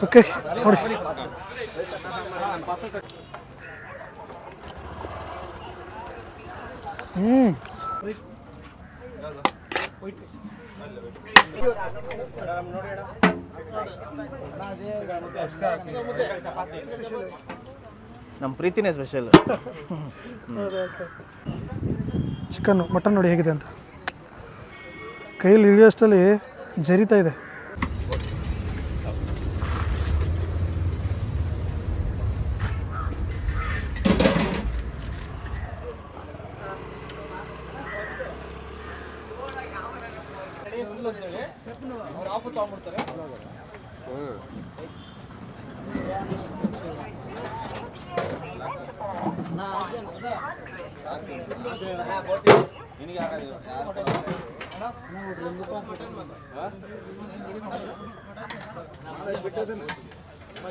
Okay ನೋಡಿ. ನಮ್ಮ ಪ್ರೀತಿನೇ ಸ್ಪೆಷಲ್. ಚಿಕನ್ನು ಮಟನ್ ನೋಡಿ ಹೇಗಿದೆ ಅಂತ, ಕೈಯಲ್ಲಿ ಹಿಡಿಯೋಷ್ಟರಲ್ಲಿ ಜರಿತಾ ಇದೆ.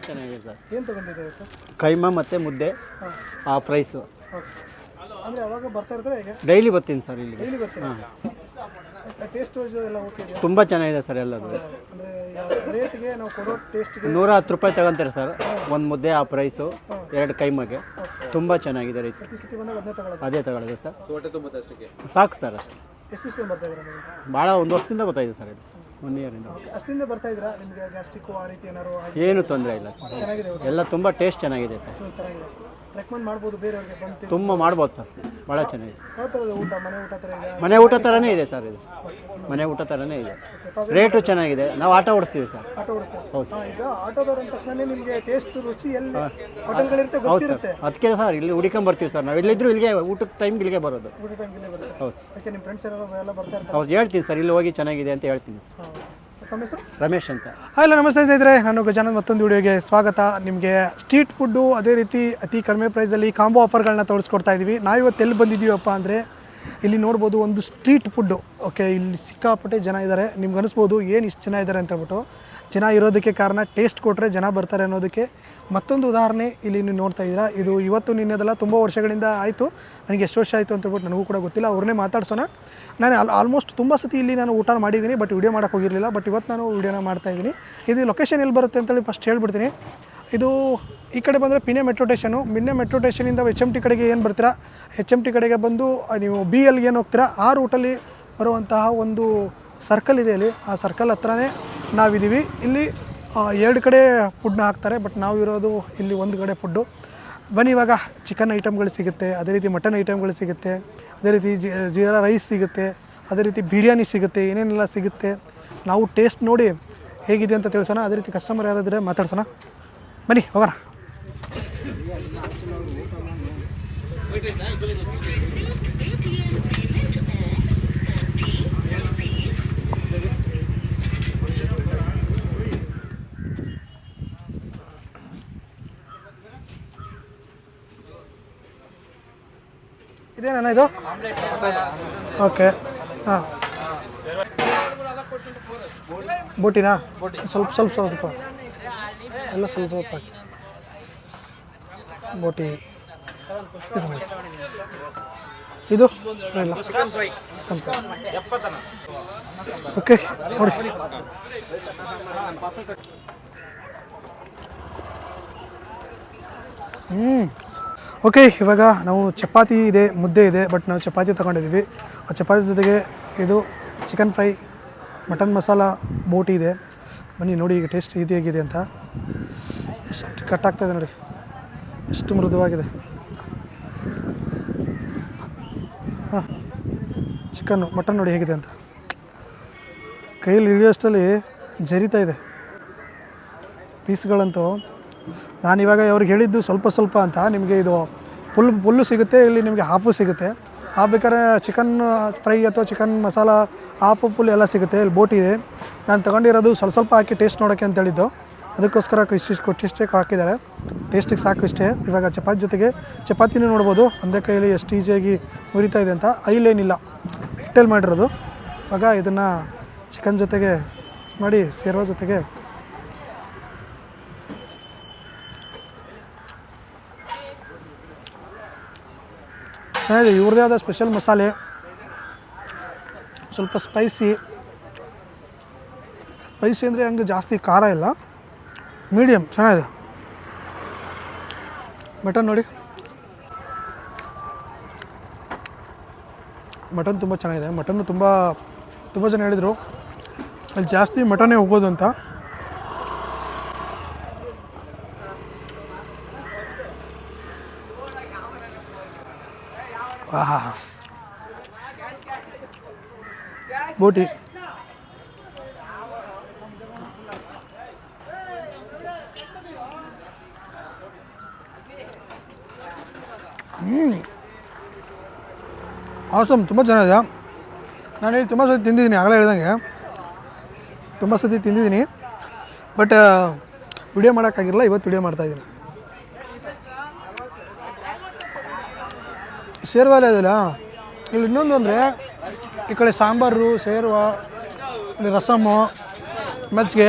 ಚೆನ್ನಾಗಿದೆ ಸರ್. ಏನು ತಗೊಂಡಿದೆ ಇವತ್ತು? ಕೈಮಾ ಮತ್ತು ಮುದ್ದೆ ಆ ಪ್ರೈಸು. ಅಂದರೆ ಅವಾಗ ಬರ್ತಾ ಇರ್ತಾರೆ ಹೇಗೆ? ಡೈಲಿ ಬರ್ತೀನಿ ಸರ್ ಇಲ್ಲಿಗೆ. ಡೈಲಿ ಬರ್ತೀನಿ. ಟೇಸ್ಟ್ ವೈಸ್ ಎಲ್ಲ ಓಕೆ ಇದೆಯಾ? ತುಂಬ ಚೆನ್ನಾಗಿದೆ ಸರ್ ಎಲ್ಲದು. ಅಂದರೆ ರೇಟ್ಗೆ ನಾವು ಕೊಡೋ ಟೇಸ್ಟ್ಗೆ 110 ರೂಪಾಯಿ ತಗೊಂತಾರೆ ಸರ್ ಒಂದು ಮುದ್ದೆ ಆ ಪ್ರೈಸು, 2 ಕೈಮಾಗೆ. ತುಂಬ ಚೆನ್ನಾಗಿದೆ ರೀತಿ. ಪ್ರತಿ ಸತಿ ಬಂದಾಗ ಅದನ್ನೇ ತಗೊಳ್ಳೋದು? ಅದೇ ತಗೊಳ್ಳೋದು ಸರ್. ಸಾಕು ಸರ್ ಅಷ್ಟೇ. ಎಷ್ಟು ದಿವಸ ಬರ್ತಾ ಇದ್ದೀರಾ ನೀವು? ಭಾಳ 1 ವರ್ಷದಿಂದ ಬರ್ತಾಯಿದೆ ಸರ್ ಇದು, 1 ಇಯರಿಂದ. ಅಷ್ಟಿಂದ ಬರ್ತಾ ಇದ್ದೀರಾ? ನಿಮಗೆ ಗ್ಯಾಸ್ಟ್ರಿಕ್ಕು ಆ ರೀತಿ ಏನಾದ್ರು ಏನು ತೊಂದರೆ ಇಲ್ಲ ಸರ್. ಚೆನ್ನಾಗಿದೆ ಎಲ್ಲ ತುಂಬ ಟೇಸ್ಟ್ ಚೆನ್ನಾಗಿದೆ ಸರ್. ಚೆನ್ನಾಗಿದೆ. ರೆಕಮೆಂಡ್ ಮಾಡ್ಬೋದು ಬೇರೆಯವ್ರಿಗೆ ಬಂದು? ತುಂಬ ಮಾಡ್ಬೋದು ಸರ್, ಭಾಳ ಚೆನ್ನಾಗಿದೆ. ಯಾವ ಥರದ ಊಟ? ಮನೆ ಊಟ ಥರ ಇದೆ? ಮನೆ ಊಟ ಥರನೇ ಇದೆ ಸರ್ ಇದು, ಮನೆ ಊಟ ಥರನೇ ಇದೆ. ರೇಟು ಚೆನ್ನಾಗಿದೆ. ನಾವು ಆಟೋ ಓಡಿಸ್ತೀವಿ ಸರ್. ಆಟೋ ಓಡಿಸ್ತಾರೆ? ಹೌದು. ಈಗ ಆಟೋದವ್ರು ಅಂದ ತಕ್ಷಣ ನಿಮಗೆ ಟೇಸ್ಟ್ ರುಚಿ ಎಲ್ಲಿ ಹೋಟೆಲ್ಗಳಿರುತ್ತೆ ಗೊತ್ತಿರುತ್ತೆ? ಅದಕ್ಕೆ ಸರ್ ಇಲ್ಲಿ ಹುಡುಕೊಂಬರ್ತೀವಿ ಸರ್. ನಾವು ಎಲ್ಲಿದ್ರು ಇಲ್ಲಿಗೆ ಊಟದ ಟೈಮ್ಗೆ ಇಲ್ಲಿಗೆ ಬರೋದು. ಊಟ ಟೈಮ್ಗೆ ಬರುತ್ತೆ? ಹೌದು. ಅದಕ್ಕೆ ನಿಮ್ಮ ಫ್ರೆಂಡ್ಸ್ ಎಲ್ಲ ಬರ್ತಾ ಇರ್ತಾರೆ? ಹೌದು, ಹೇಳ್ತೀನಿ ಸರ್ ಇಲ್ಲಿ ಹೋಗಿ ಚೆನ್ನಾಗಿದೆ ಅಂತ ಹೇಳ್ತೀನಿ ಸರ್. ತಮ್ಮ ಹೆಸರು? ರಮೇಶ್ ಅಂತ. ಹಲೋ, ನಮಸ್ತೆ ಸ್ನೇಹಿತರೆ, ನಾನು ಗಜಾನಂದ್ ಮತ್ತೊಂದು ವಿಡಿಯೋಗೆ ಸ್ವಾಗತ. ನಿಮಗೆ ಸ್ಟ್ರೀಟ್ ಫುಡ್ಡು ಅದೇ ರೀತಿ ಅತಿ ಕಡಿಮೆ ಪ್ರೈಸಲ್ಲಿ ಕಾಂಬೋ ಆಫರ್ಗಳನ್ನ ತೋರಿಸ್ಕೊಡ್ತಾ ಇದ್ದೀವಿ. ನಾವಿವತ್ತು ಎಲ್ಲಿ ಬಂದಿದ್ದೀವಪ್ಪ ಅಂದರೆ ಇಲ್ಲಿ ನೋಡ್ಬೋದು ಒಂದು ಸ್ಟ್ರೀಟ್ ಫುಡ್ಡು. ಓಕೆ, ಇಲ್ಲಿ ಸಿಕ್ಕಾಪಟ್ಟೆ ಜನ ಇದ್ದಾರೆ. ನಿಮ್ಗೆ ಅನಿಸ್ಬೋದು ಏನು ಇಷ್ಟು ಜನ ಇದ್ದಾರೆ ಅಂತ ಹೇಳ್ಬಿಟ್ಟು. ಜನ ಇರೋದಕ್ಕೆ ಕಾರಣ ಟೇಸ್ಟ್ ಕೊಟ್ಟರೆ ಜನ ಬರ್ತಾರೆ ಅನ್ನೋದಕ್ಕೆ ಮತ್ತೊಂದು ಉದಾಹರಣೆ ಇಲ್ಲಿ ನೀವು ನೋಡ್ತಾ ಇದ್ದೀರಾ. ಇದು ಇವತ್ತು ನಿನ್ನೆದಲ್ಲ, ತುಂಬ ವರ್ಷಗಳಿಂದ ಆಯಿತು. ನನಗೆ ಎಷ್ಟು ವರ್ಷ ಆಯಿತು ಅಂತ ಹೇಳ್ಬಿಟ್ಟು ನನಗೂ ಕೂಡ ಗೊತ್ತಿಲ್ಲ. ಅವ್ರನ್ನೇ ಮಾತಾಡ್ಸೋಣ. ನಾನು ಆಲ್ಮೋಸ್ಟ್ ತುಂಬ ಸತಿ ಇಲ್ಲಿ ನಾನು ಊಟ ಮಾಡಿದ್ದೀನಿ, ಬಟ್ ವಿಡಿಯೋ ಮಾಡೋಕ್ಕೆ ಹೋಗಿರಲಿಲ್ಲ. ಬಟ್ ಇವತ್ತು ನಾನು ವಿಡಿಯೋನ ಮಾಡ್ತಾಯಿದ್ದೀನಿ. ಇದು ಲೊಕೇಶನ್ ಎಲ್ಲಿ ಬರುತ್ತೆ ಅಂತೇಳಿ ಫಸ್ಟ್ ಹೇಳ್ಬಿಡ್ತೀನಿ. ಇದು ಈ ಕಡೆ ಬಂದರೆ ಪಿನೆ ಮೆಟ್ರೋ ಸ್ಟೇಷನು. ಪಿನೆ ಮೆಟ್ರೋ ಸ್ಟೇಷನಿಂದ HMT ಕಡೆಗೆ ಏನು ಬರ್ತೀರಾ, HMT ಕಡೆಗೆ ಬಂದು ನೀವು BLಗೆ ಏನು ಹೋಗ್ತೀರಾ ಆ ರೂಟಲ್ಲಿ ಬರುವಂತಹ ಒಂದು ಸರ್ಕಲ್ ಇದೆ. ಇಲ್ಲಿ ಆ ಸರ್ಕಲ್ ಹತ್ರನೇ ನಾವಿದ್ದೀವಿ. ಇಲ್ಲಿ 2 ಕಡೆ ಫುಡ್ನ ಹಾಕ್ತಾರೆ, ಬಟ್ ನಾವು ಇರೋದು ಇಲ್ಲಿ ಒಂದು ಕಡೆ ಫುಡ್ಡು. ಬನ್ನಿ, ಇವಾಗ ಚಿಕನ್ ಐಟಮ್ಗಳು ಸಿಗುತ್ತೆ, ಅದೇ ರೀತಿ ಮಟನ್ ಐಟಮ್ಗಳು ಸಿಗುತ್ತೆ, ಅದೇ ರೀತಿ ಜೀರಾ ರೈಸ್ ಸಿಗುತ್ತೆ, ಅದೇ ರೀತಿ ಬಿರಿಯಾನಿ ಸಿಗುತ್ತೆ, ಏನೇನೆಲ್ಲ ಸಿಗುತ್ತೆ. ನಾವು ಟೇಸ್ಟ್ ನೋಡಿ ಹೇಗಿದೆ ಅಂತ ತಿಳಿಸೋಣ. ಅದೇ ರೀತಿ ಕಸ್ಟಮರ್ ಯಾರಾದರೆ ಮಾತಾಡ್ಸೋಣ. ಬನ್ನಿ ಹೋಗೋಣ. ಇದೇನಣ್ಣ ಇದು? ಓಕೆ, ಹಾಂ, ಬೋಟಿನಾ? ಸ್ವಲ್ಪ ಎಲ್ಲ ಸ್ವಲ್ಪ ಬೋಟಿ. ಇದು ಇಲ್ಲ, ಓಕೆ ನೋಡಿ. ಓಕೆ, ಇವಾಗ ನಾವು ಚಪಾತಿ ಇದೆ, ಮುದ್ದೆ ಇದೆ, ಬಟ್ ನಾವು ಚಪಾತಿ ತೊಗೊಂಡಿದ್ದೀವಿ. ಆ ಚಪಾತಿ ಜೊತೆಗೆ ಇದು ಚಿಕನ್ ಫ್ರೈ, ಮಟನ್ ಮಸಾಲ, ಬೋಟಿ ಇದೆ. ಬನ್ನಿ ನೋಡಿ ಈಗ ಟೇಸ್ಟ್ ಇದು ಹೇಗಿದೆ ಅಂತ. ಎಷ್ಟು ಕಟ್ಟಾಗ್ತಾಯಿದೆ ನೋಡಿ, ಎಷ್ಟು ಮೃದುವಾಗಿದೆ. ಹಾಂ, ಚಿಕನ್ನು, ಮಟನ್ ನೋಡಿ ಹೇಗಿದೆ ಅಂತ. ಕೈಯಲ್ಲಿ ಹಿಡಿಯೋಷ್ಟರಲ್ಲಿ ಜರಿತಾ ಇದೆ ಪೀಸ್ಗಳಂತೂ. ನಾನಿವಾಗ ಅವ್ರಿಗೆ ಹೇಳಿದ್ದು ಸ್ವಲ್ಪ ಅಂತ. ನಿಮಗೆ ಇದು ಫುಲ್ಲು ಸಿಗುತ್ತೆ, ಇಲ್ಲಿ ನಿಮಗೆ ಹಾಫು ಸಿಗುತ್ತೆ. ಬೇಕಾದ್ರೆ ಚಿಕನ್ ಫ್ರೈ ಅಥವಾ ಚಿಕನ್ ಮಸಾಲ ಹಾಫು ಫುಲ್ ಎಲ್ಲ ಸಿಗುತ್ತೆ. ಇಲ್ಲಿ ಬೋಟಿ ಇದೆ. ನಾನು ತೊಗೊಂಡಿರೋದು ಸ್ವಲ್ಪ ಹಾಕಿ ಟೇಸ್ಟ್ ನೋಡೋಕ್ಕೆ ಅಂತ ಹೇಳಿದ್ದು, ಅದಕ್ಕೋಸ್ಕರ ಇಷ್ಟಿಷ್ಟೇ ಹಾಕಿದ್ದಾರೆ. ಟೇಸ್ಟಿಗೆ ಸಾಕು ಇಷ್ಟೇ. ಇವಾಗ ಚಪಾತಿ ಜೊತೆಗೆ ಚಪಾತಿನೂ ನೋಡ್ಬೋದು ಒಂದೇ ಕೈಯಲ್ಲಿ ಎಷ್ಟು ಈಸಿಯಾಗಿ ಮುರಿತಾ ಇದೆ ಅಂತ. ಐಲೇನಿಲ್ಲ, ಹಿಟ್ಟಲ್ಲಿ ಮಾಡಿರೋದು. ಇವಾಗ ಇದನ್ನು ಚಿಕನ್ ಜೊತೆಗೆ ಮಾಡಿ ಸೇರೋ ಜೊತೆಗೆ ಚೆನ್ನಾಗಿದೆ. ಇವ್ರದ್ದೇ ಆದ ಸ್ಪೆಷಲ್ ಮಸಾಲೆ, ಸ್ವಲ್ಪ ಸ್ಪೈಸಿ ಅಂದರೆ ಹಂಗೆ ಜಾಸ್ತಿ ಖಾರ ಇಲ್ಲ. ಮೀಡಿಯಮ್ ಚೆನ್ನಾಗಿದೆ. ಮಟನ್ ನೋಡಿ, ಮಟನ್ ತುಂಬ ಚೆನ್ನಾಗಿದೆ. ಮಟನ್ನು ತುಂಬ ಜನ ಹೇಳಿದರು ಅಲ್ಲಿ ಜಾಸ್ತಿ ಮಟನ್ನೇ ಹೋಗೋದು ಅಂತ. ಆಹಾ, ಬೋಟಿ ಆಸಮ್, ತುಂಬ ಚೆನ್ನಾಗಿದೆ. ನಾನು ಹೇಳಿ ತುಂಬ ಸತಿ ತಿಂದಿದ್ದೀನಿ, ಆಗಲೇ ಹೇಳ್ದಂಗೆ ತುಂಬ ಸತಿ ತಿಂದಿದ್ದೀನಿ. ಬಟ್ ವಿಡಿಯೋ ಮಾಡೋಕ್ಕಾಗಿರಲ್ಲ, ಇವತ್ತು ವಿಡಿಯೋ ಮಾಡ್ತಾಯಿದ್ದೀನಿ. ಶೇರ್ವಾಲೆ ಅದಲ್ಲ, ಇಲ್ಲಿ ಇನ್ನೊಂದು ಅಂದರೆ ಈ ಕಡೆ ಸಾಂಬಾರು, ಶೇರ್ವಾ, ಇಲ್ಲಿ ರಸಮ್ಮು, ಮಜ್ಜಿಗೆ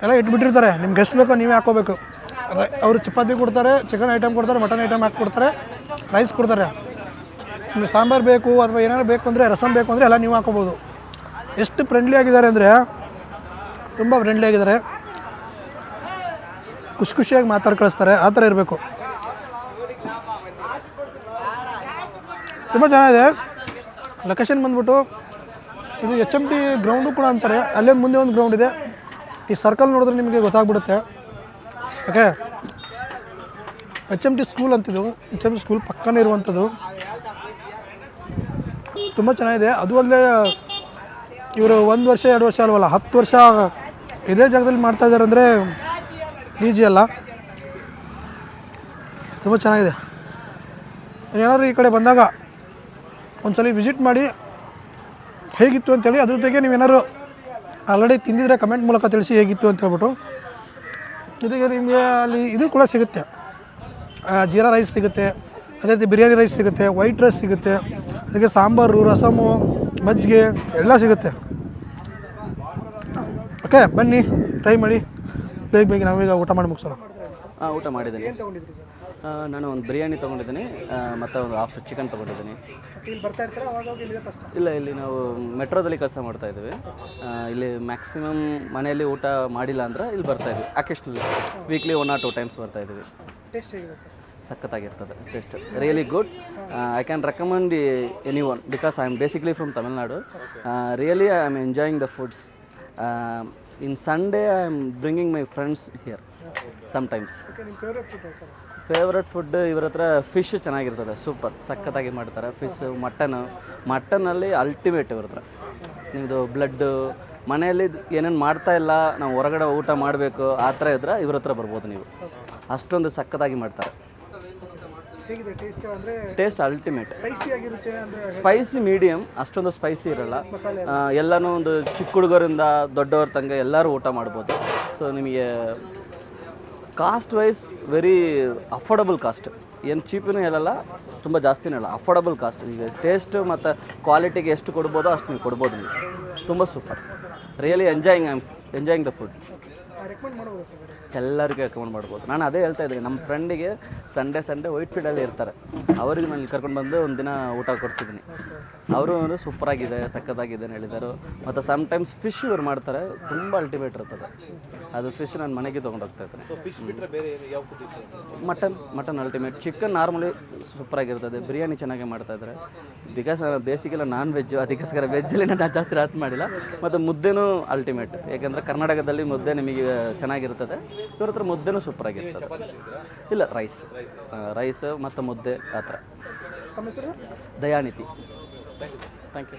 ಎಲ್ಲ ಇಟ್ಬಿಟ್ಟಿರ್ತಾರೆ. ನಿಮ್ಗೆ ಎಷ್ಟು ಬೇಕೋ ನೀವೇ ಹಾಕ್ಕೋಬೇಕು. ಅವರು ಚಪಾತಿ ಕೊಡ್ತಾರೆ, ಚಿಕನ್ ಐಟಮ್ ಕೊಡ್ತಾರೆ, ಮಟನ್ ಐಟಮ್ ಹಾಕಿ ಕೊಡ್ತಾರೆ, ರೈಸ್ ಕೊಡ್ತಾರೆ. ನಿಮಗೆ ಸಾಂಬಾರು ಬೇಕು ಅಥವಾ ಏನಾದ್ರು ಬೇಕು ಅಂದರೆ, ರಸಮ್ ಬೇಕು ಅಂದರೆ ಎಲ್ಲ ನೀವು ಹಾಕೋಬೋದು. ಎಷ್ಟು ಫ್ರೆಂಡ್ಲಿ ಆಗಿದ್ದಾರೆ ಅಂದರೆ ತುಂಬ ಫ್ರೆಂಡ್ಲಿ ಆಗಿದ್ದಾರೆ. ಖುಷಿಯಾಗಿ ಮಾತಾಡಿ ಕಳಿಸ್ತಾರೆ, ಆ ಥರ ಇರಬೇಕು. ತುಂಬ ಚೆನ್ನಾಗಿದೆ. ಲೊಕೇಶನ್ ಬಂದ್ಬಿಟ್ಟು ಇದು HMT ಗ್ರೌಂಡು ಕೂಡ ಅಂತಾರೆ. ಅಲ್ಲೇ ಮುಂದೆ ಒಂದು ಗ್ರೌಂಡ್ ಇದೆ. ಈ ಸರ್ಕಲ್ ನೋಡಿದ್ರೆ ನಿಮಗೆ ಗೊತ್ತಾಗ್ಬಿಡುತ್ತೆ. ಓಕೆ, HMT ಸ್ಕೂಲ್ ಅಂತಿದ್ದು, HMT ಸ್ಕೂಲ್ ಪಕ್ಕನೇ ಇರುವಂಥದ್ದು. ತುಂಬ ಚೆನ್ನಾಗಿದೆ. ಅದು ಅಲ್ಲದೆ ಇವರು 1 ವರ್ಷ 2 ವರ್ಷ ಅಲ್ವಲ್ಲ, 10 ವರ್ಷ ಇದೇ ಜಾಗದಲ್ಲಿ ಮಾಡ್ತಾಯಿದ್ದಾರೆ ಅಂದರೆ ಈಜಿ ಅಲ್ಲ. ತುಂಬ ಚೆನ್ನಾಗಿದೆ. ಏನಾದರೂ ಈ ಕಡೆ ಬಂದಾಗ ಒಂದ್ಸಲ ವಿಸಿಟ್ ಮಾಡಿ ಹೇಗಿತ್ತು ಅಂತೇಳಿ. ಅದ್ರ ಜೊತೆಗೆ ನೀವೇನಾದ್ರು ಆಲ್ರೆಡಿ ತಿಂದಿದ್ರೆ ಕಮೆಂಟ್ ಮೂಲಕ ತಿಳಿಸಿ ಹೇಗಿತ್ತು ಅಂತ ಹೇಳ್ಬಿಟ್ಟು. ಜೊತೆಗೆ ನಿಮಗೆ ಅಲ್ಲಿ ಇದು ಕೂಡ ಸಿಗುತ್ತೆ, ಜೀರಾ ರೈಸ್ ಸಿಗುತ್ತೆ, ಅದೇ ರೀತಿ ಬಿರಿಯಾನಿ ರೈಸ್ ಸಿಗುತ್ತೆ, ವೈಟ್ ರೈಸ್ ಸಿಗುತ್ತೆ, ಅದಕ್ಕೆ ಸಾಂಬಾರು, ರಸಮು, ಮಜ್ಜಿಗೆ ಎಲ್ಲ ಸಿಗುತ್ತೆ. ಓಕೆ, ಬನ್ನಿ ಟ್ರೈ ಮಾಡಿ. ಬೇಗ ನಾವೀಗ ಊಟ ಮಾಡಿ ಮುಗಿಸೋಣ. ಊಟ ಮಾಡಿದ್ದೀನಿ. ನಾನು ಒಂದು ಬಿರಿಯಾನಿ ತೊಗೊಂಡಿದ್ದೀನಿ ಮತ್ತು ಒಂದು ಹಾಫ್ ಚಿಕನ್ ತೊಗೊಂಡಿದ್ದೀನಿ. ಇಲ್ಲ, ಇಲ್ಲಿ ನಾವು ಮೆಟ್ರೋದಲ್ಲಿ ಕೆಲಸ ಮಾಡ್ತಾಯಿದ್ದೀವಿ. ಇಲ್ಲಿ ಮ್ಯಾಕ್ಸಿಮಮ್ ಮನೆಯಲ್ಲಿ ಊಟ ಮಾಡಿಲ್ಲ ಅಂದರೆ ಇಲ್ಲಿ ಬರ್ತಾಯಿದ್ವಿ. ಅಕೇಶ್ನಲಿ ವೀಕ್ಲಿ 1 or 2 ಟೈಮ್ಸ್ ಬರ್ತಾಯಿದ್ದೀವಿ. ಸಖತ್ತಾಗಿರ್ತದೆ taste, really good. I can recommend any one because I am basically from Tamil Nadu. Really I am enjoying the foods. In Sunday I am bringing my friends here sometimes. Favourite food ಇವ್ರ ಹತ್ರ fish ಚೆನ್ನಾಗಿರ್ತದೆ, super ಸಖತ್ತಾಗಿ ಮಾಡ್ತಾರೆ. Fish, ಮಟನಲ್ಲಿ ultimate ಇವ್ರ ಹತ್ರ. ನಿಮ್ಮದು blood ಮನೆಯಲ್ಲಿ ಏನೇನು ಮಾಡ್ತಾ ಇಲ್ಲ, ನಾವು ಹೊರಗಡೆ ಊಟ ಮಾಡಬೇಕು ಆ ಥರ ಇದ್ದರೆ ಇವ್ರ ಹತ್ರ ಬರ್ಬೋದು ನೀವು. ಅಷ್ಟೊಂದು ಸಖತ್ತಾಗಿ ಮಾಡ್ತಾರೆ. Taste ultimate. ಸ್ಪೈಸಿ ಮೀಡಿಯಮ್, ಅಷ್ಟೊಂದು ಸ್ಪೈಸಿ ಇರಲ್ಲ. ಎಲ್ಲನೂ ಒಂದು ಚಿಕ್ಕ ಹುಡುಗರಿಂದ ದೊಡ್ಡವ್ರ ತನಕ ಎಲ್ಲರೂ ಊಟ ಮಾಡ್ಬೋದು. ಸೊ ನಿಮಗೆ cost wise very affordable cost, ಏನು ಚೀಪಿನೂ ಹೇಳಲ್ಲ, ತುಂಬ ಜಾಸ್ತಿನೂ ಹೇಳಲ್ಲ, ಅಫೋರ್ಡಬಲ್ ಕಾಸ್ಟ್. ಈಗ ಟೇಸ್ಟು ಮತ್ತು ಕ್ವಾಲಿಟಿಗೆ ಎಷ್ಟು ಕೊಡ್ಬೋದೋ ಅಷ್ಟು ನೀವು ಕೊಡ್ಬೋದು. ನೀವು ತುಂಬ super, really enjoying the food. ಎಲ್ಲರಿಗೂ ರೆಕಮೆಂಡ್ ಮಾಡ್ಬೋದು. ನಾನು ಅದೇ ಹೇಳ್ತಾ ಇದ್ದೀನಿ, ನಮ್ಮ ಫ್ರೆಂಡಿಗೆ ಸಂಡೇ ವೈಟ್ ಫೀಲ್ಡಲ್ಲಿ ಇರ್ತಾರೆ, ಅವ್ರಿಗೆ ನಾನು ಇಲ್ಲಿ ಕರ್ಕೊಂಡು ಬಂದು ಒಂದು ದಿನ ಊಟ ಕೊಡಿಸಿದ್ದೀನಿ. ಅವರು ಒಂದು ಸೂಪರಾಗಿದೆ, ಸಖತ್ತಾಗಿದೆ ಅಂತ ಹೇಳಿದರು. ಮತ್ತು ಸಮ್ಟೈಮ್ಸ್ ಫಿಶ್ ಇವ್ರು ಮಾಡ್ತಾರೆ, ತುಂಬ ಅಲ್ಟಿಮೇಟ್ ಇರ್ತದೆ. ಅದು ಫಿಶ್ ನಾನು ಮನೆಗೆ ತೊಗೊಂಡು ಹೋಗ್ತಾ ಇದ್ದೀನಿ. Mutton ultimate. ಚಿಕನ್ ನಾರ್ಮಲಿ ಸೂಪರಾಗಿರ್ತದೆ. ಬಿರಿಯಾನಿ ಚೆನ್ನಾಗಿ ಮಾಡ್ತಾಯಿದ್ದಾರೆ. ಬಿಕಾಸ್ ಬೇಸಿಗೆಲ್ಲ ನಾನ್ ವೆಜ್ಜು, ಅದಕ್ಕೋಸ್ಕರ ವೆಜ್ಜಲ್ಲಿ ನಾನು ಜಾಸ್ತಿ ರಾತ್ ಮಾಡಿಲ್ಲ. ಮತ್ತು ಮುದ್ದೆನೂ ಅಲ್ಟಿಮೇಟ್, ಯಾಕೆಂದರೆ ಕರ್ನಾಟಕದಲ್ಲಿ ಮುದ್ದೆ ನಿಮಗೆ ಚೆನ್ನಾಗಿರ್ತದೆ. ಇವ್ರ ಹತ್ರ ಮುದ್ದೆನೂ ಸೂಪರಾಗಿರ್ತದೆ. ಇಲ್ಲ, ರೈಸ್ ಮತ್ತು ಮುದ್ದೆ ಆ ಥರ. ದಯಾನಿತಿ. Thank you.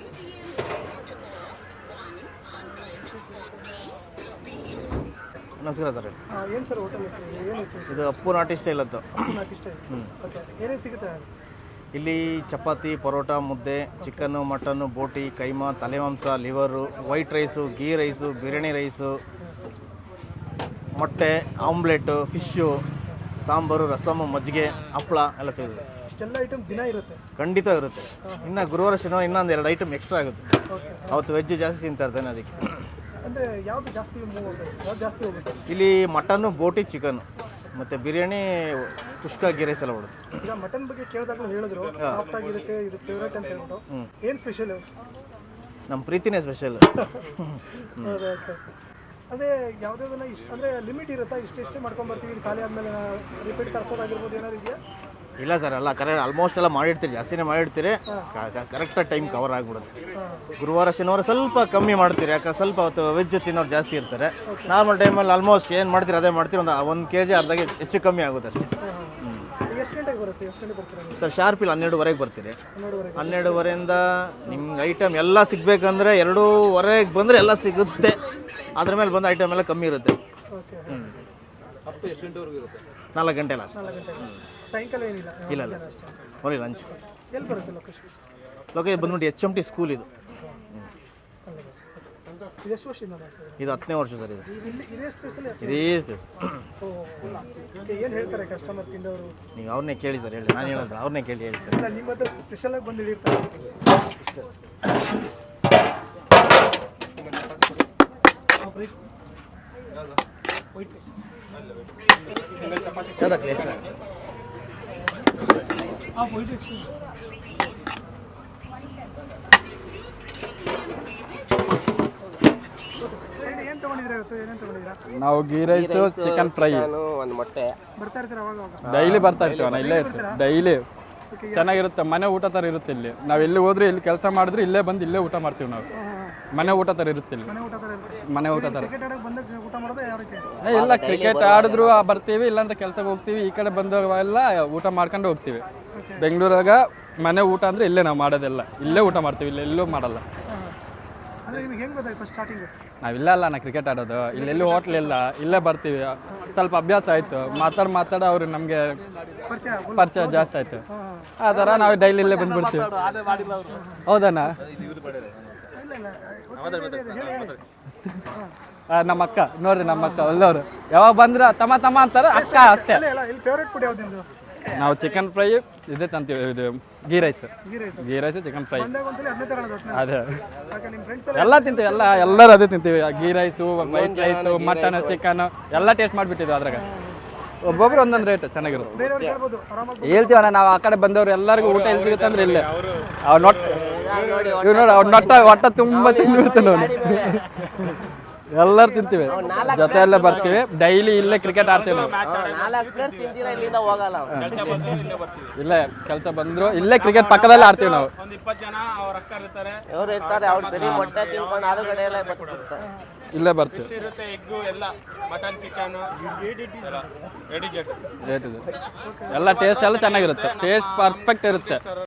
ನಮಸ್ಕಾರ ಸರ್. ಏನು ಸರ್ ಹೋಟೆಲ್ ಇದು ಅಪ್ಪು ನಾಟಿ ಸ್ಟೈಲ್ ಅಂತ. ಏನೇನು ಸಿಗುತ್ತೆ ಇಲ್ಲಿ? ಚಪಾತಿ, ಪರೋಟ, ಮುದ್ದೆ, ಚಿಕನ್ನು, ಮಟನ್ನು, ಬೋಟಿ, ಕೈಮಾ, ತಲೆಮಾಂಸ, ಲಿವರು, ವೈಟ್ ರೈಸು, ಗೀ ರೈಸು, ಬಿರಿಯಾನಿ ರೈಸು, ಮೊಟ್ಟೆ, ಆಮ್ಲೆಟ್ಟು, ಫಿಶ್ಶು, ಸಾಂಬಾರು, ರಸಮ್ಮು, ಮಜ್ಜಿಗೆ, ಹಪ್ಪಳ ಎಲ್ಲ ಸಿಗುತ್ತೆ. ಇಷ್ಟೆಲ್ಲ ಐಟಮ್ ದಿನ ಇರುತ್ತೆ? ಖಂಡಿತ ಇರುತ್ತೆ. ಇನ್ನು ಗುರುವಾರ ಶನಿವಾರ ಇನ್ನೊಂದು 2 ಐಟಮ್ ಎಕ್ಸ್ಟ್ರಾ ಆಗುತ್ತೆ. ಅವತ್ತು ವೆಜ್ ಜಾಸ್ತಿ ತಿಂತಾ ಇರ್ತೇನೆ, ಅದಕ್ಕೆ. ಅಂದರೆ ಯಾವುದು ಜಾಸ್ತಿ ಹೋಗುತ್ತೆ? ಇಲ್ಲಿ ಮಟನ್ನು, ಬೋಟಿ, ಚಿಕನ್ನು ಮತ್ತು ಬಿರಿಯಾನಿ, ಕುಷ್ಕ, ಗೀ ರೈಸ್ ಎಲ್ಲ ಬಿಡುತ್ತೆ. ಈಗ ಮಟನ್ ಬಗ್ಗೆ ಕೇಳಿದಾಗಲೂ ಹೇಳಿದ್ರು ಸಾಫ್ಟ್ ಆಗಿರುತ್ತೆ, ಇದು ಫೇವ್ರೇಟ್ ಅಂತ ಹೇಳ್ಬಿಟ್ಟು. ಏನು ಸ್ಪೆಷಲ್? ನಮ್ಮ ಪ್ರೀತಿನೇ ಸ್ಪೆಷಲ್. ಅದೇ ಯಾವುದಾದನ್ನ ಅಂದರೆ ಲಿಮಿಟ್ ಇರುತ್ತಾ ಇಷ್ಟೇ ಮಾಡ್ಕೊಂಬರ್ತೀವಿ ಇದು ಖಾಲಿ ಆದಮೇಲೆ ರಿಪೀಟ್ ತರಿಸೋದಾಗಿರ್ಬೋದು ಏನಾದ್ರು ಇದೆಯಾ? ಇಲ್ಲ ಸರ್, ಎಲ್ಲ ಕರೆಕ್ಟ್ ಆಲ್ಮೋಸ್ಟ್ ಎಲ್ಲ ಮಾಡಿರ್ತೀರಿ, ಜಾಸ್ತಿನೇ ಮಾಡಿರ್ತೀರಿ, ಕರೆಕ್ಟಾಗಿ ಟೈಮ್ ಕವರ್ ಆಗಿಬಿಡುತ್ತೆ. ಗುರುವಾರ ಶನಿವಾರ ಸ್ವಲ್ಪ ಕಮ್ಮಿ ಮಾಡ್ತೀರಿ, ಯಾಕಂದ್ರೆ ಸ್ವಲ್ಪ ಅವತ್ತು ವೆಜ್ ತಿನ್ನೋರು ಜಾಸ್ತಿ ಇರ್ತಾರೆ. ನಾರ್ಮಲ್ ಟೈಮಲ್ಲಿ ಆಲ್ಮೋಸ್ಟ್ ಏನು ಮಾಡ್ತೀರಿ ಅದೇ ಮಾಡ್ತೀರಿ, ಒಂದು kg ಅರ್ಧಗೆ ಹೆಚ್ಚು ಕಮ್ಮಿ ಆಗುತ್ತೆ ಅಷ್ಟೇ. ಎಷ್ಟು ಗಂಟೆಗೆ ಬರುತ್ತೆ? ಎಷ್ಟು ಗಂಟೆಗೆ ಬರ್ತೀರಾ ನೀವು? ಸರ್ ಶಾರ್ಪ್ ಇಲ್ಲ 12ವರೆಗೆ ಬರ್ತೀರಿ. 12ವರೆಗೆ. 12ವರೆಯಿಂದ ನಿಮ್ಗೆ ಐಟಮ್ ಎಲ್ಲ ಸಿಗಬೇಕಂದ್ರೆ 2ವರೆಗೆ ಬಂದರೆ ಎಲ್ಲ ಸಿಗುತ್ತೆ. ಅದ್ರ ಮೇಲೆ ಬಂದು ಐಟಮ್ ಎಲ್ಲ ಕಮ್ಮಿ ಇರುತ್ತೆ. ಓಕೆ. 4 ಗಂಟೆ ಲಾಸ್ಟ್. 4 ಗಂಟೆ ಸಾಯಂಕಾಲ ಏನಿಲ್ಲ? ಇಲ್ಲ ಅಷ್ಟೇ. ಬರೀ ಲಂಚ್. ಎಲ್ಲಿ ಬರುತ್ತೆ ಲೊಕೇಶನ್? ಲೊಕೇಶನ್ ಬಂದ್ಬಿಟ್ಟು HMT ಸ್ಕೂಲ್ ಇದು. ಇದು ಎಷ್ಟು ವರ್ಷದಿಂದ ಮಾಡ್ತಿದ್ದೀರಾ? ಇದು 10ನೇ ವರ್ಷ ಸರ್. ಇದು ಇಲ್ಲಿ ಇದೇ ಸ್ಪೆಷಲ್? ಇದೇ ಪ್ಲೇಸ್. ಏನು ಹೇಳ್ತಾರೆ ಕಸ್ಟಮರ್ ತಿಂದವರು? ನೀವು ಅವ್ರನ್ನೇ ಕೇಳಿ ಸರ್, ಹೇಳಿ, ನಾನು ಹೇಳಿದ್ರೆ ಅವ್ರನ್ನೇ ಕೇಳಿ ಹೇಳ್ತಾರೆ. ಇಲ್ಲ ನಿಮ್ಮ ಹತ್ರ ಸ್ಪೆಷಲಾಗಿ ಬಂದು ಹಿಡಿರ್ತಾರೆ. ಯಾವ್ದಾ ಪ್ಲೇಸ್? ಏನು ತೊಗೊಂಡಿದ್ದೀರಾ ಇವತ್ತು? ಏನೇನು ತೊಗೊಂಡಿದ್ದೀರಾ? ನಾವು ಗೀ ರೈಸು, ಚಿಕನ್ ಫ್ರೈ ಒಂದು ಮೊಟ್ಟೆ ಬರ್ತಾ ಇರ್ತೀರಾ ಅವಾಗ ಅವಾಗ? ಡೈಲಿ ಬರ್ತಾ ಇರ್ತೀವಿ ಅಣ್ಣ, ಇಲ್ಲೇ ಇರ್ತೀವಿ ಡೈಲಿ. ಚೆನ್ನಾಗಿರುತ್ತೆ, ಮನೆ ಊಟ ಥರ ಇರುತ್ತೆ ಇಲ್ಲಿ. ನಾವು ಎಲ್ಲಿ ಹೋದ್ರೆ ಇಲ್ಲಿ ಕೆಲಸ ಮಾಡಿದ್ರೆ ಇಲ್ಲೇ ಬಂದು ಇಲ್ಲೇ ಊಟ ಮಾಡ್ತೀವಿ ನಾವು. ಮನೆ ಊಟ ಥರ ಇರುತ್ತೆ ಇಲ್ಲಿ, ಮನೆ ಊಟ ಥರ ಇರುತ್ತೆ. ಮನೆ ಊಟ ಥರ. ಕ್ರಿಕೆಟ್ ಆಡೋಕೆ ಬಂದಾಗ ಊಟ ಮಾಡೋದು ಯಾವ ರೀತಿ? ಇಲ್ಲ, ಕ್ರಿಕೆಟ್ ಆಡಿದ್ರು ಬರ್ತೀವಿ, ಇಲ್ಲಾಂದ್ರೆ ಕೆಲಸಕ್ಕೆ ಹೋಗ್ತೀವಿ. ಈ ಕಡೆ ಬಂದವೆಲ್ಲ ಊಟ ಮಾಡ್ಕೊಂಡು ಹೋಗ್ತೀವಿ. ಬೆಂಗಳೂರಾಗ ಮನೆ ಊಟ ಅಂದರೆ ಇಲ್ಲೇ ನಾವು ಮಾಡೋದೆಲ್ಲ, ಇಲ್ಲೇ ಊಟ ಮಾಡ್ತೀವಿ, ಇಲ್ಲೆಲ್ಲೂ ಮಾಡಲ್ಲ. ಅಂದರೆ ನಿಮಗೆ ಹೆಂಗೆ ಗೊತ್ತಾಯ್ತು ಸ್ಟಾರ್ಟಿಂಗು? ನಾವಿಲ್ಲ ಅಲ್ಲ ನಾ ಕ್ರಿಕೆಟ್ ಆಡೋದು, ಇಲ್ಲೆಲ್ಲೂ ಹೋಟ್ಲ್ ಇಲ್ಲ, ಇಲ್ಲೇ ಬರ್ತೀವಿ. ಸ್ವಲ್ಪ ಅಭ್ಯಾಸ ಆಯಿತು, ಮಾತಾಡ ಅವ್ರು ನಮಗೆ ಪರಿಚಯ ಜಾಸ್ತಿ ಆಯಿತು. ಆ ಥರ ನಾವು ಡೈಲಿ ಇಲ್ಲೇ ಬಂದುಬಿಡ್ತೀವಿ. ಹೌದಣ್ಣ? ನಮ್ಮ ಅಕ್ಕ ನೋಡ್ರಿ, ನಮ್ಮ ಅಕ್ಕ ಒಳ್ಳೆಯವರು. ಯಾವಾಗ ಬಂದ್ರೆ ತಮ್ಮ ಅಂತಾರೆ, ಅಕ್ಕ ಅಷ್ಟೇ. ಇಲ್ಲಿ ಫೇವ್ರೇಟ್ ಫುಡ್ ಯಾವ್ದು ನಿಮ್ಮದು? ನಾವು ಚಿಕನ್ ಫ್ರೈ ಇದೇ ತಂತೀವಿ, ಇದು ghee rice, ghee rice chicken fry. ಬಂದಾಗ ಒಂದ್ಸಲಿ ಅದನ್ನೇ ತಗೊಳ್ಳೋದು ಒಟ್ಟಿನಲ್ಲಿ. ಅದೇ ಯಾಕೆ ನಿಮ್ಮ ಫ್ರೆಂಡ್ಸ್ ಎಲ್ಲ ತಿಂತೀವಿ, ಎಲ್ಲರೂ ಅದೇ ತಿಂತೀವಿ. Ghee rice, white rice, mutton, chicken ಎಲ್ಲ ಟೇಸ್ಟ್ ಮಾಡಿಬಿಟ್ಟಿದ್ವಿ. ಅದ್ರಾಗ ಒಬ್ಬೊಬ್ರು ಒಂದೊಂದು ರೇಟ್ ಚೆನ್ನಾಗಿರುತ್ತೆ. ಬೇರೆಯವ್ರು ಹೇಳ್ಬೋದು ಆರಾಮಾಗಿ. ಹೇಳ್ತೀವಣ್ಣ ನಾವು, ಆ ಕಡೆ ಬಂದವ್ರು ಎಲ್ಲರಿಗೂ ಊಟ ಎಲ್ಲಿ ಸಿಗುತ್ತೆ ಅಂದ್ರೆ ಇಲ್ಲೇ. ಅವ್ರು ನೋಡಿ ಅವ್ರು ಒಟ್ಟ ತುಂಬ ತಿಂದಿರ್ತಾನೆ ಅವನು. ಎಲ್ಲರೂ ತಿಂತೀವಿ, ಜೊತೆಯಲ್ಲೇ ಬರ್ತೀವಿ. ಡೈಲಿ ಇಲ್ಲೇ ಕ್ರಿಕೆಟ್ ಆಡ್ತೀವಿ ನಾವು. 4 ಪ್ಲೇಟ್ ತಿಂದಿರಾ ಇಲ್ಲಿಂದ ಹೋಗಲ್ಲ ಅವ್ರು. ಇಲ್ಲೇ ಕೆಲಸ ಬಂದ್ರು ಇಲ್ಲೇ ಕ್ರಿಕೆಟ್ ಪಕ್ಕದಲ್ಲೇ ಆಡ್ತೀವಿ ನಾವು. ಇವ್ರು ಇರ್ತಾರೆ, ಅವ್ರು ಬರೀ ಮೊಟ್ಟೆ ತಿನ್ಕೊಂಡು ಆರು ಕಡೆ ಎಲ್ಲ ಬರ್ತಾರೆ. ಇಲ್ಲೇ ಬರ್ತೀವಿ. ಎಲ್ಲ ಟೇಸ್ಟ್ ಎಲ್ಲ ಚೆನ್ನಾಗಿರುತ್ತೆ, ಟೇಸ್ಟ್ ಪರ್ಫೆಕ್ಟ್ ಇರುತ್ತೆ.